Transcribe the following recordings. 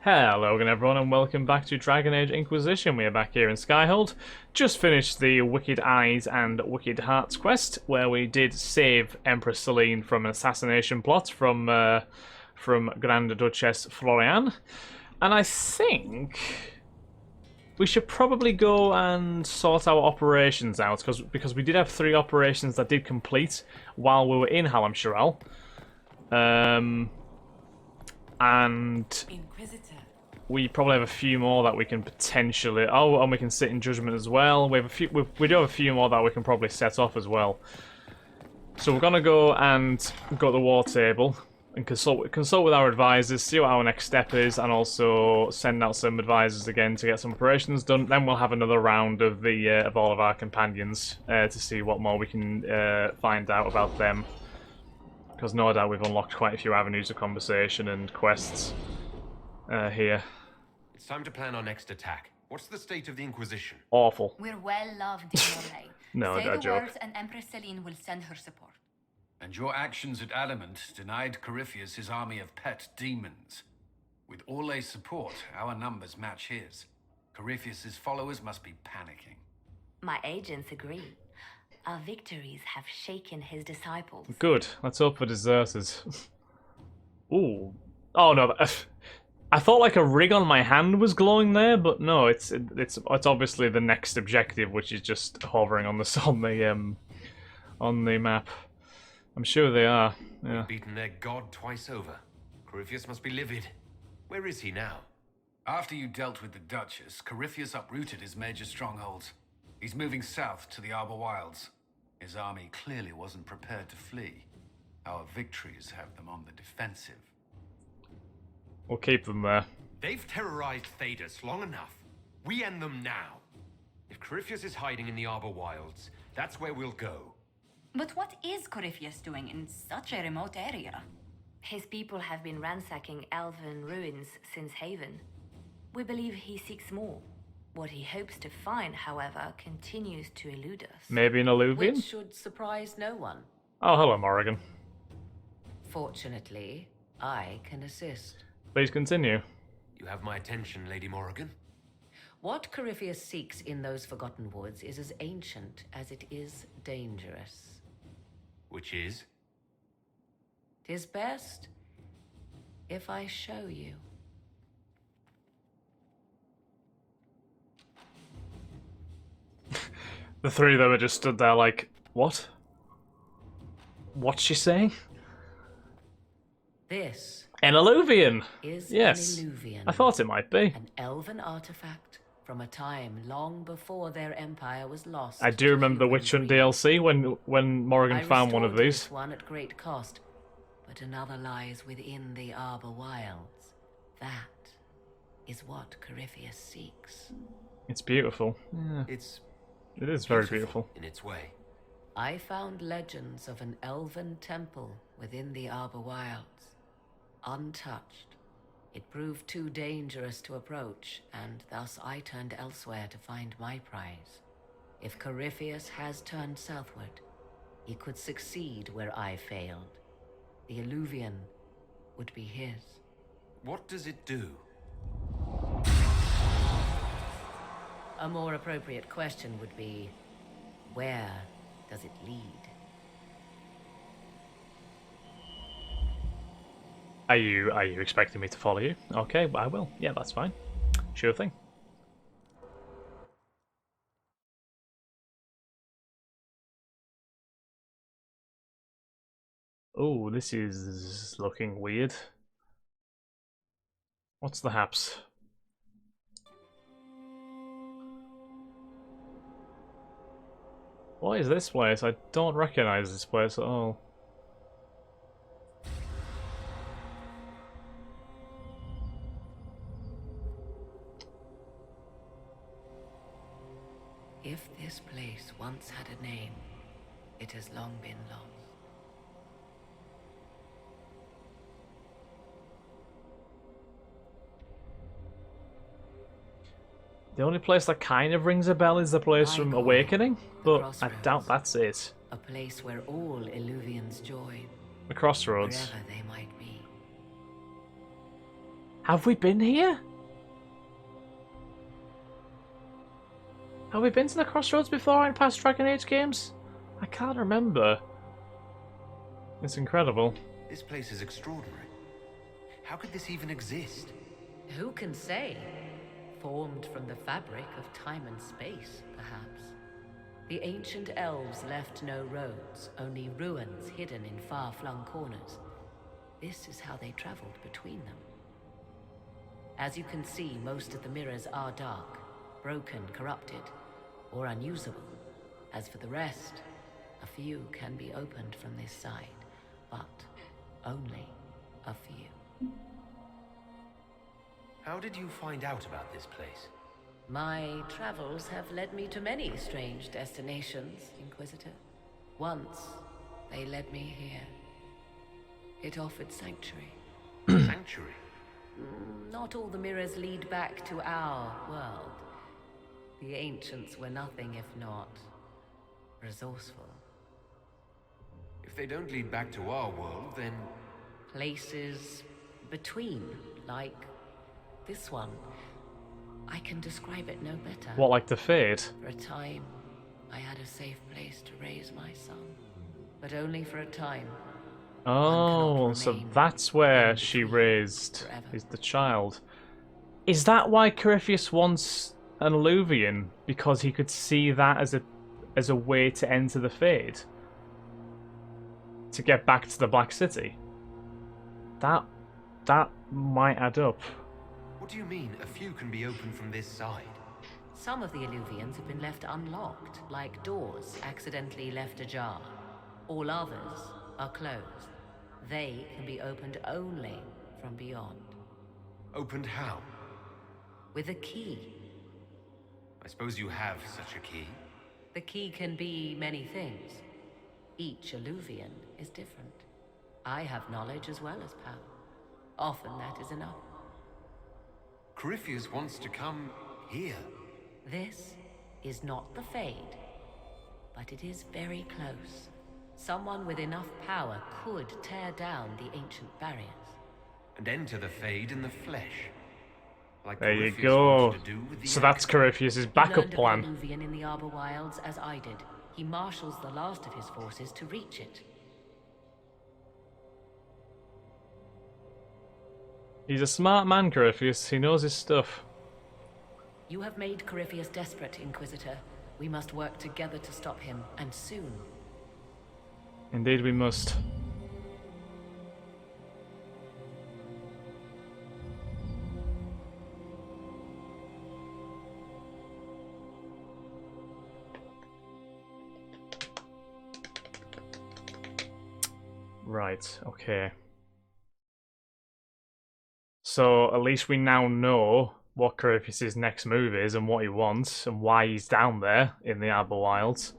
Hello again everyone and welcome back to Dragon Age Inquisition. We are back here in Skyhold. Just finished the Wicked Eyes and Wicked Hearts quest, where we did save Empress Celine from an assassination plot from Grand Duchess Florian. And I think we should probably go and sort our operations out, because we did have 3 operations that did complete while we were in Halam-Shirel. And we probably have a few more that we can potentially... Oh, and we can sit in judgment as well. We do have a few more that we can probably set off as well. So we're gonna go and go to the war table and consult with our advisors, see what our next step is, and also send out some advisors again to get some operations done. Then we'll have another round of the of all of our companions to see what more we can find out about them. Because no doubt we've unlocked quite a few avenues of conversation and quests here. It's time to plan our next attack. What's the state of the Inquisition? Awful. We're well loved in Moray. No, Say that the joke. words and Empress Celine will send her support. And your actions at Adamant denied Corypheus his army of pet demons. With Orlay's support, our numbers match his. Corypheus's followers must be panicking. My agents agree. Our victories have shaken his disciples. Good. Let's hope for deserters. Ooh. Oh no. I thought like a rig on my hand was glowing there, but no. It's obviously the next objective, which is just hovering on the map. I'm sure they are. Yeah. We've beaten their god twice over. Corypheus must be livid. Where is he now? After you dealt with the Duchess, Corypheus uprooted his major strongholds. He's moving south to the Arbor Wilds. His army clearly wasn't prepared to flee. Our victories have them on the defensive. We'll keep them there. They've terrorized Thedas long enough. We end them now. If Corypheus is hiding in the Arbor Wilds, that's where we'll go. But what is Corypheus doing in such a remote area? His people have been ransacking elven ruins since Haven. We believe he seeks more. What he hopes to find, however, continues to elude us. Maybe an alluvian? Which should surprise no one. Oh, hello, Morrigan. Fortunately, I can assist. Please continue. You have my attention, Lady Morrigan. What Corypheus seeks in those Forgotten Woods is as ancient as it is dangerous. Which is? 'Tis best if I show you. The 3 of them are just stood there like, what? What's she saying? This An alluvian! is Yes. an Illuvian, I thought it might be. an elven artifact from a time long before their empire was lost. I do to remember the human Witch Hunt greed. DLC when Morrigan I found one of restored these. this one at great cost, but another lies within the Arbor Wilds. That is what Corypheus seeks. It's beautiful. Yeah, It is very beautiful. in its way. I found legends of an elven temple within the Arbor Wilds, untouched. It proved too dangerous to approach, and thus I turned elsewhere to find my prize. If Corypheus has turned southward, he could succeed where I failed. The Illuvian would be his. What does it do? A more appropriate question would be, where does it lead? Are you expecting me to follow you? Okay, I will. Yeah, that's fine. Sure thing. Oh, this is looking weird. What's the haps? What is this place? I don't recognize this place at all. If this place once had a name, it has long been lost. The only place that kind of rings a bell is the place from Awakening, but I doubt that's it. A place where all Illuvians join, The Crossroads. wherever they might be. Have we been here? Have we been to the Crossroads before in past Dragon Age games? I can't remember. It's incredible. This place is extraordinary. How could this even exist? Who can say? Formed from the fabric of time and space, perhaps. The ancient elves left no roads, only ruins hidden in far-flung corners. This is how they traveled between them. As you can see, most of the mirrors are dark, broken, corrupted, or unusable. As for the rest, a few can be opened from this side, but only a few. How did you find out about this place? My travels have led me to many strange destinations, Inquisitor. Once, they led me here. It offered sanctuary. Sanctuary? Not all the mirrors lead back to our world. The ancients were nothing if not resourceful. If they don't lead back to our world, then... Places between, like this one. I can describe it no better. What, like the Fade? For a time, I had a safe place to raise my son. But only for a time. Oh, so that's where she raised is the child. Is that why Corypheus wants an Illuvian? Because he could see that as a way to enter the Fade? To get back to the Black City? That might add up. What do you mean, a few can be opened from this side? Some of the Illuvians have been left unlocked, like doors accidentally left ajar. All others are closed. They can be opened only from beyond. Opened how? With a key. I suppose you have such a key. The key can be many things. Each Illuvian is different. I have knowledge as well as power. Often that is enough. Corypheus wants to come here. This is not the Fade, but it is very close. Someone with enough power could tear down the ancient barriers. And enter the Fade in the flesh. Like There you Corypheus go. wanted to do with the So that's Corypheus' He backup learned of plan. the Illuvian in the Arbor Wilds as I did. He marshals the last of his forces to reach it. He's a smart man, Corypheus. He knows his stuff. You have made Corypheus desperate, Inquisitor. We must work together to stop him, and soon. Indeed we must. Right, okay. So at least we now know what Corypheus' next move is and what he wants and why he's down there in the Arbor Wilds.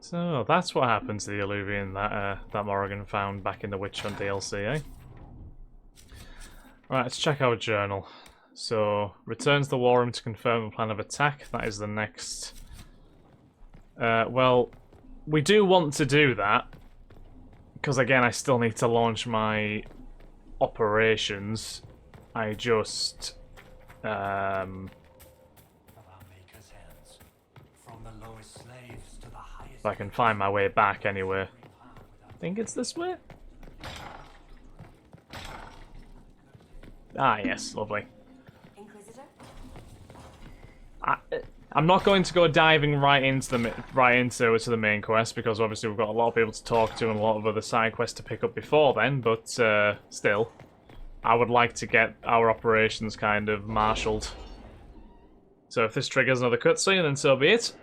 So that's what happened to the Illuvian that Morrigan found back in the Witch Hunt DLC, eh? Right, let's check our journal. So, returns the war room to confirm the plan of attack. That is the next... well, we do want to do that. Because again, I still need to launch my operations. I just... if I can find my way back anyway. I think it's this way? Ah, yes, lovely. Inquisitor? I'm not going to go diving right into the main quest because obviously we've got a lot of people to talk to and a lot of other side quests to pick up before then, but still, I would like to get our operations kind of marshalled. So if this triggers another cutscene, then so be it.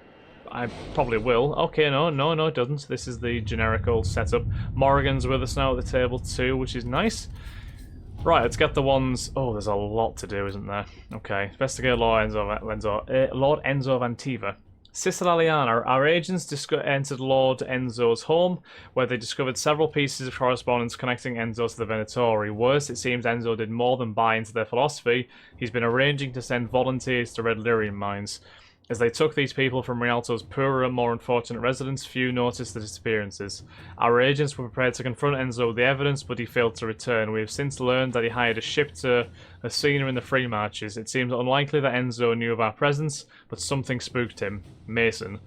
I probably will. Okay, no, it doesn't. This is the generic old setup. Morrigan's with us now at the table too, which is nice. Right, let's get the ones... Oh, there's a lot to do, isn't there? Okay, investigate Lord Enzo of Antiva. Sister Liliana, our agents entered Lord Enzo's home, where they discovered several pieces of correspondence connecting Enzo to the Venatori. Worse, it seems Enzo did more than buy into their philosophy. He's been arranging to send volunteers to Red Lyrian mines. As they took these people from Rialto's poorer and more unfortunate residents, few noticed the disappearances. Our agents were prepared to confront Enzo with the evidence, but he failed to return. We have since learned that he hired a ship to Hasina in the Free Marches. It seems unlikely that Enzo knew of our presence, but something spooked him. Mason.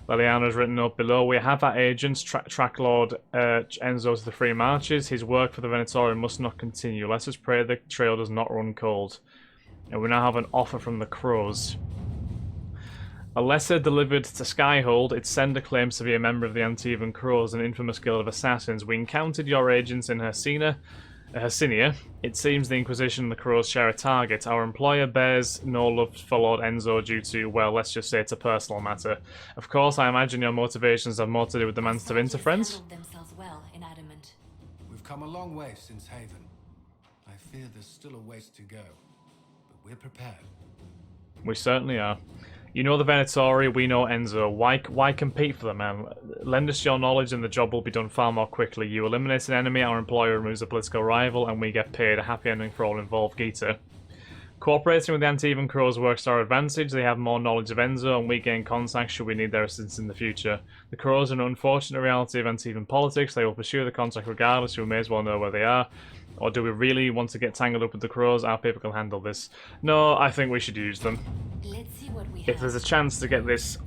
Liliana has written up below. We have our agents track Lord Enzo to the Free Marches. His work for the Venatorium must not continue. Let us pray the trail does not run cold. And we now have an offer from the Crows. A letter delivered to Skyhold, its sender claims to be a member of the Antivan Crows, an infamous guild of assassins. We encountered your agents in Hersinia. It seems the Inquisition and the Crows share a target. Our employer bears no love for Lord Enzo due to, well, let's just say it's a personal matter. Of course, I imagine your motivations have more to do with demands to interference. Themselves well in Adamant. We've come a long way since Haven. I fear there's still a ways to go, but we're prepared. We certainly are. You know the Venatori, we know Enzo. Why compete for them, man? Lend us your knowledge and the job will be done far more quickly. You eliminate an enemy, our employer removes a political rival, and we get paid. A happy ending for all involved, Gita. Cooperating with the Antivan Crows works to our advantage. They have more knowledge of Enzo, and we gain contact should we need their assistance in the future. The Crows are an unfortunate reality of Antivan politics. They will pursue the contact regardless, we may as well know where they are. Or do we really want to get tangled up with the Crows? Our people can handle this. No, I think we should use them. Let's see what we If have. there's a chance to get this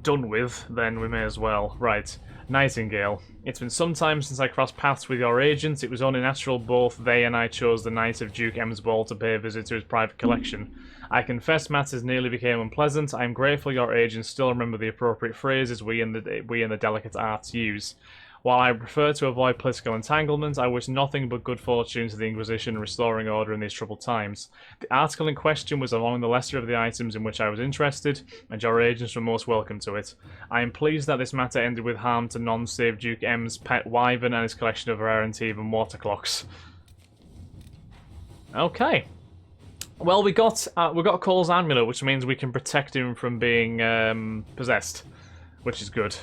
done with, then we may as well. Right. Nightingale. It's been some time since I crossed paths with your agents. It was only natural both they and I chose the night of Duke M's ball to pay a visit to his private collection. I confess matters nearly became unpleasant. I am grateful your agents still remember the appropriate phrases we in the delicate arts use. While I prefer to avoid political entanglements, I wish nothing but good fortune to the Inquisition restoring order in these troubled times. The article in question was among the lesser of the items in which I was interested, and your agents were most welcome to it. I am pleased that this matter ended with harm to none save Duke M's pet wyvern and his collection of rare and even water clocks. Okay. Well, we got Cole's amulet, which means we can protect him from being possessed, which is good.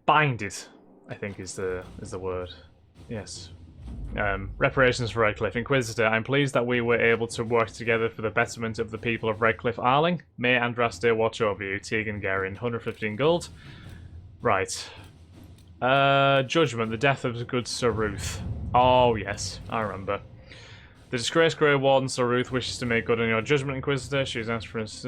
Bind it, I think is the word. Yes. Reparations for Redcliffe. Inquisitor, I'm pleased that we were able to work together for the betterment of the people of Redcliffe Arling. May Andraste watch over you. Tegan Garin, 115 gold. Right. Judgment, the death of good Sir Ruth. Oh, yes, I remember. The disgraced Grey Warden Sir Ruth wishes to make good on your judgment, Inquisitor. She's asked for us.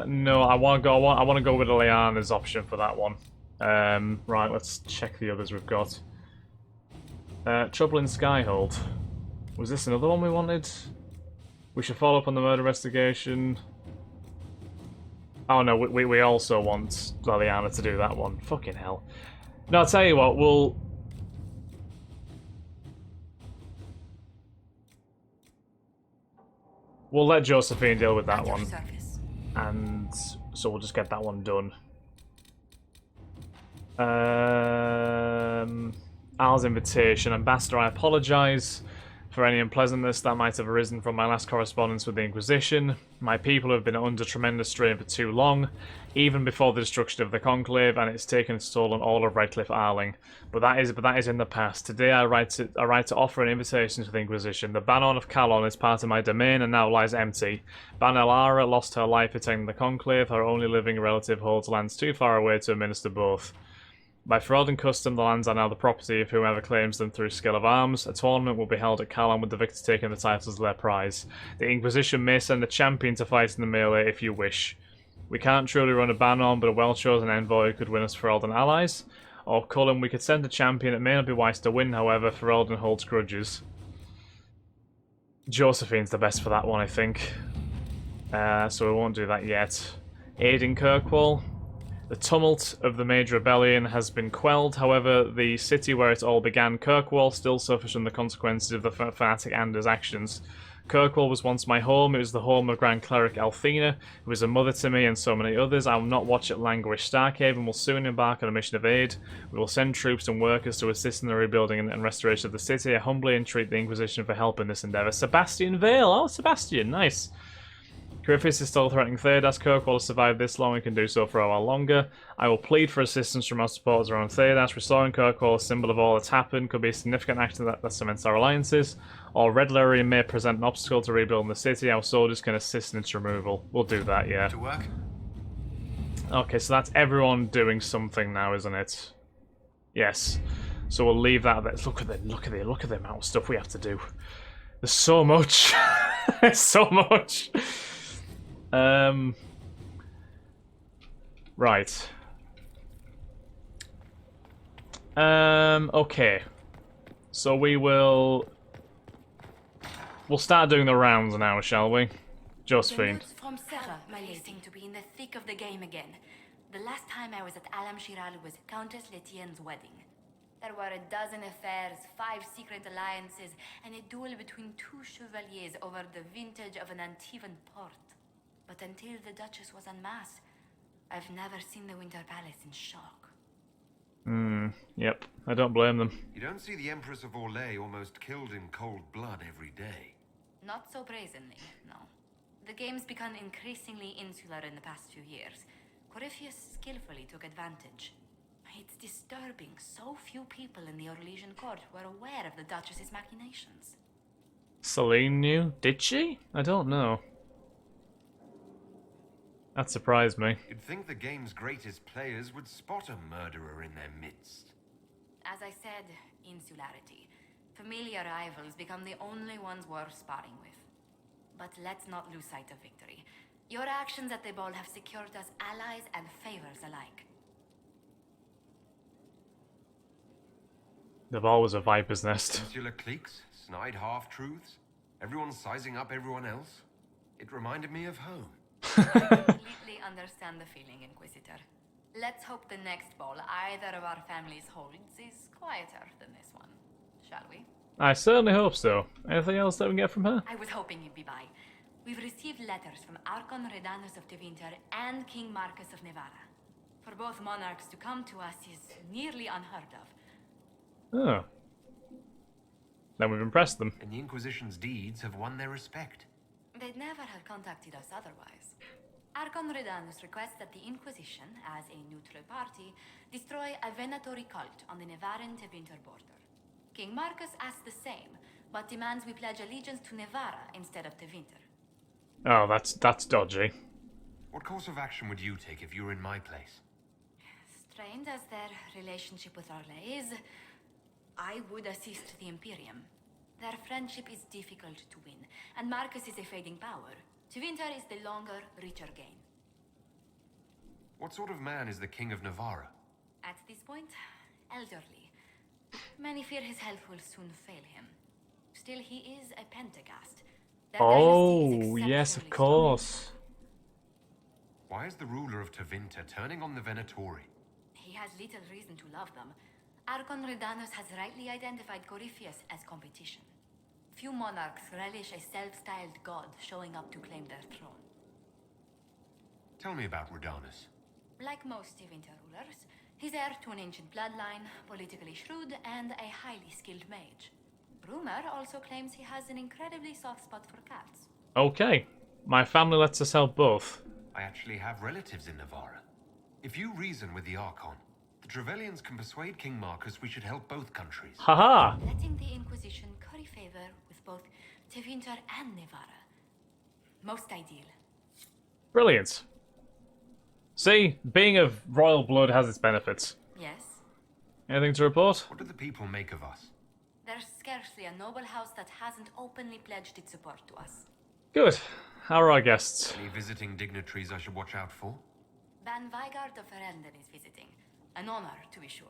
No, I want to go with Ileana's option for that one. Right, let's check the others we've got. Trouble in Skyhold. Was this another one we wanted? We should follow up on the murder investigation. Oh no, we also want Liliana to do that one. Fucking hell. No, I'll tell you what, We'll let Josephine deal with that one. And so we'll just get that one done. Al's invitation. Ambassador, I apologise for any unpleasantness that might have arisen from my last correspondence with the Inquisition. My people have been under tremendous strain for too long, even before the destruction of the Conclave, and it's taken its toll on all of Redcliffe Arling. But that is in the past. Today I write to offer an invitation to the Inquisition. The Banon of Calon is part of my domain and now lies empty. Banelara lost her life attending the Conclave. Her only living relative holds lands too far away to administer both. By fraud and custom, the lands are now the property of whoever claims them through skill of arms. A tournament will be held at Calon with the victor taking the titles of their prize. The Inquisition may send a champion to fight in the melee if you wish. We can't truly run a ban on, but a well-chosen envoy could win us Ferelden allies. Or Cullen, we could send a champion. It may not be wise to win, however. Ferelden holds grudges. Josephine's the best for that one, I think. So we won't do that yet. Aiding Kirkwall. The tumult of the Major Rebellion has been quelled, however, the city where it all began, Kirkwall, still suffers from the consequences of the fanatic Anders' actions. Kirkwall was once my home. It was the home of Grand Cleric Althena, who was a mother to me and so many others. I will not watch it languish. Starkhaven will soon embark on a mission of aid. We will send troops and workers to assist in the rebuilding and restoration of the city. I humbly entreat the Inquisition for help in this endeavour. Sebastian Vale! Oh, Sebastian, nice. Corypheus is still threatening Theodas. Kirk will survive this long and can do so for a while longer. I will plead for assistance from our supporters around Theodas. Restoring Kirkwall, a symbol of all that's happened, could be a significant action that cements our alliances. Or Red Laurier may present an obstacle to rebuilding the city. Our soldiers can assist in its removal. We'll do that, yeah. To work? Okay, so that's everyone doing something now, isn't it? Yes. So we'll leave that there. Look at the amount of stuff we have to do. There's so much. There's so much. Right. Okay. So we'll start doing the rounds now, shall we? Josephine. The notes from Sarah, my lady, seem to be in the thick of the game again. The last time I was at Alam Shiral was Countess Letienne's wedding. There were a dozen affairs, 5 secret alliances, and a duel between 2 chevaliers over the vintage of an Antivan port. But until the Duchess was unmasked, I've never seen the Winter Palace in shock. Yep. I don't blame them. You don't see the Empress of Orlais almost killed in cold blood every day. Not so brazenly, no. The game's become increasingly insular in the past few years. Corypheus skillfully took advantage. It's disturbing so few people in the Orlesian court were aware of the Duchess's machinations. Celine knew? Did she? I don't know. That surprised me. You'd think the game's greatest players would spot a murderer in their midst. As I said, insularity. Familiar rivals become the only ones worth sparring with. But let's not lose sight of victory. Your actions at the ball have secured us allies and favors alike. The ball was a viper's nest. Insular cliques, snide half-truths, everyone sizing up everyone else. It reminded me of home. Completely understand the feeling, Inquisitor. Let's hope the next ball either of our families holds is quieter than this one, shall we? I certainly hope so. Anything else that we can get from her? I was hoping you'd be by. We've received letters from Archon Redanus of Tevinter and King Marcus of Nevada. For both monarchs to come to us is nearly unheard of. Oh. Then we've impressed them. And the Inquisition's deeds have won their respect. They'd never have contacted us otherwise. Archon Redanus requests that the Inquisition, as a neutral party, destroy a Venatori cult on the Nevaran-Tevinter border. King Marcus asks the same, but demands we pledge allegiance to Nevara instead of Tevinter. Oh, that's dodgy. What course of action would you take if you were in my place? Strained as their relationship with Orlais is, I would assist the Emporium. Their friendship is difficult to win, and Marcus is a fading power. Tevinter is the longer, richer gain. What sort of man is the King of Navarra? At this point, elderly. Many fear his health will soon fail him. Still, he is a Pentagast. Their dynasty Oh, is yes, of exceptionally course. Why is the ruler of Tevinter turning on the Venatori? strong. He has little reason to love them. Archon Redanus has rightly identified Corypheus as competition. Few monarchs relish a self-styled god showing up to claim their throne. Tell me about Redanus. Like most Tevinter rulers, he's heir to an ancient bloodline, politically shrewd, and a highly skilled mage. Rumor also claims he has an incredibly soft spot for cats. Okay. My family lets us help both. I actually have relatives in Navarra. If you reason with the Archon, the Trevellians can persuade King Marcus we should help both countries. Haha! Letting the Inquisition curry favor with both Tevinter and Nevada. Most ideal. Brilliant. See, being of royal blood has its benefits. Yes? Anything to report? What do the people make of us? There's scarcely a noble house that hasn't openly pledged its support to us. Good. How are our guests? Any visiting dignitaries I should watch out for? Ban Vigard of Ferenden is visiting. An honor, to be sure.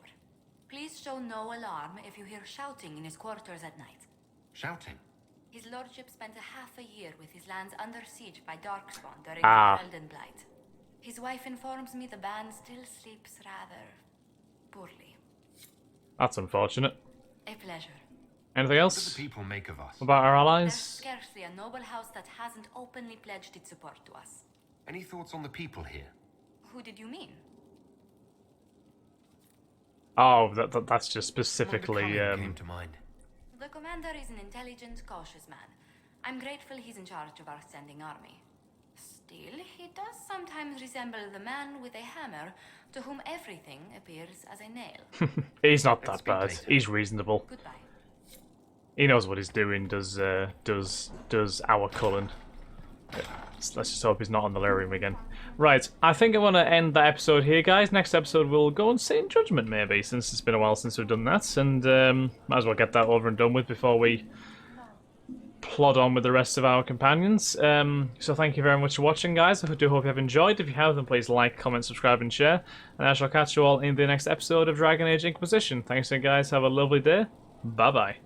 Please show no alarm if you hear shouting in his quarters at night. Shouting. His lordship spent a half a year with his lands under siege by Darkspawn during Ah. the Elden Blight. His wife informs me the band still sleeps rather poorly. That's unfortunate. A pleasure. Anything What do else? the people make of us? What about our There's allies? scarcely a noble house that hasn't openly pledged its support to us. Any thoughts on the people here? Who did you mean? Oh, that's just Someone specifically. becoming came to mind. The commander is an intelligent, cautious man. I'm grateful he's in charge of our standing army. Still, he does sometimes resemble the man with a hammer to whom everything appears as a nail. He's not that Let's speak bad. later. He's reasonable. Goodbye. He knows what he's doing. Does our Cullen? Let's just hope he's not on the lyrium again. Right, I think I want to end that episode here, guys. Next episode we'll go and sit in Judgment, maybe, since it's been a while since we've done that, and might as well get that over and done with before we plod on with the rest of our companions. So thank you very much for watching, guys. I do hope you have enjoyed. If you have, then please like, comment, subscribe, and share. And I shall catch you all in the next episode of Dragon Age Inquisition. Thanks again, guys. Have a lovely day. Bye-bye.